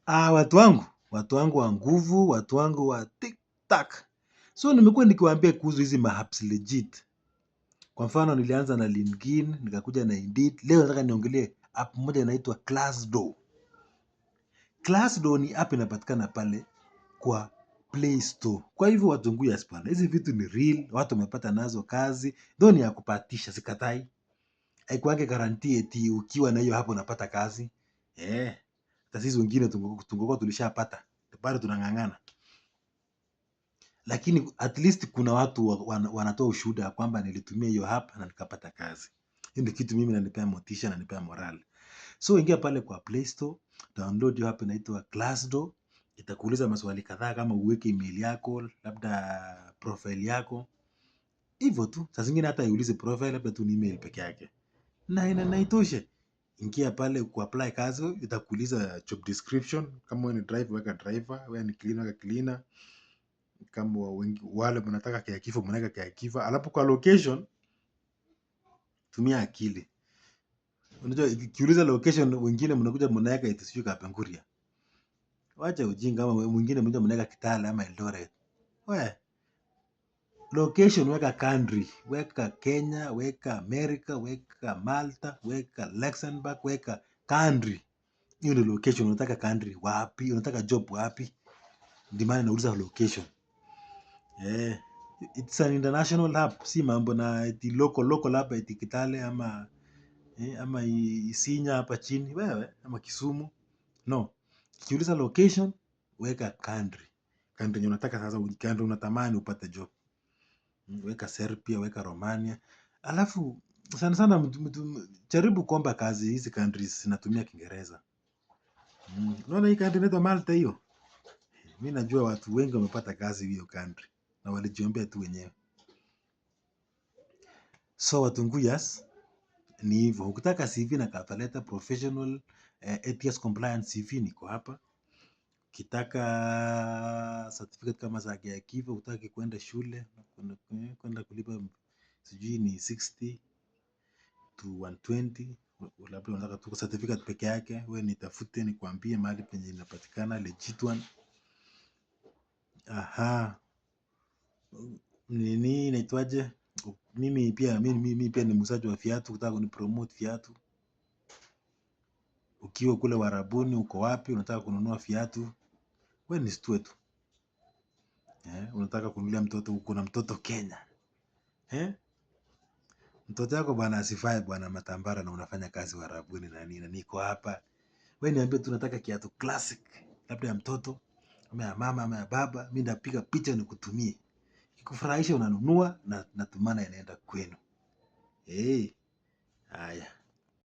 Watu wangu wa nguvu, watu wangu wa TikTok. So nimekuwa nikiwaambia kuhusu hizi maapps legit. Kwa mfano nilianza na LinkedIn, nikakuja na Indeed. Leo nataka niongelee app moja inaitwa Glassdoor. Glassdoor ni app inapatikana pale kwa Play Store. Kwa hivyo watu wangu ya spana, hizi vitu ni real, watu wamepata nazo kazi, though ni ya kupatisha, sikatai. Haikuwagi guarantee eti ukiwa na hiyo hapo unapata kazi. Hata sisi wengine tungekuwa tulishapata, bado tunang'ang'ana. Lakini at least kuna watu wanatoa ushuhuda ya kwamba nilitumia hiyo app na nikapata kazi. Hiyo ndio kitu mimi inanipea motisha na inanipea morale. So ingia pale kwa Play Store, download hiyo app inaitwa Glassdoor. Itakuuliza maswali kadhaa kama uweke email yako, labda profile yako. Hivyo tu, saa zingine hata iulize profile, labda tu ni email peke yake. Na itoshe. Ingia pale kuapply kazi, itakuuliza job description, kama wewe ni driver weka driver, wewe ni cleaner weka cleaner. Kama wale mnataka caregiver mnaweka caregiver. Alafu kwa location tumia akili. Unajua ikiuliza location wengine mnakuja mnaweka eti sijui Kapenguria. Wacha ujinga, kama mwingine mmoja mnaweka Kitale ama Eldoret. Location weka country, weka Kenya, weka America, weka Malta, weka Luxembourg, weka country. Hiyo ndio location. Unataka country wapi? Unataka job wapi? Ndio maana nauliza location. It's an international app, si mambo na eti local hapa eti Kitale ama Isinya hapa chini wewe ama Kisumu. No. Kiuliza location, weka country. Country yenye unataka sasa, country unatamani upate job. Weka Serbia, weka Romania. Alafu sana jaribu kuomba kazi hizi countries zinatumia Kiingereza. Unaona hii country inaitwa Malta hiyo. Mimi najua watu wengi wamepata kazi hiyo country na walijiombea tu wenyewe. So watu yes, ni hivyo. Ukitaka CV na cover letter professional, ATS compliance CV niko hapa. Ukitaka certificate kama za caregiver, utaki kwenda shule, kwenda kulipa sijui ni 60 to 120, labda unataka tu certificate peke yake, wewe nitafute nikwambie mahali penye inapatikana legit one. Nini inaitwaje? Mimi pia ni muuzaji wa viatu, ukitaka kunipromote viatu. Ukiwa kule Warabuni, uko wapi, unataka kununua viatu, wewe ni stue tu. Unataka kununulia mtoto, uko na mtoto Kenya. Mtoto wako bwana asifai bwana matambara na unafanya kazi Warabuni na nini, niko hapa. Wewe niambie tu unataka kiatu classic, labda ya mtoto ama ya mama ama ya baba, mimi ndapiga picha nikutumie. Ikikufurahisha unanunua na natumana inaenda kwenu.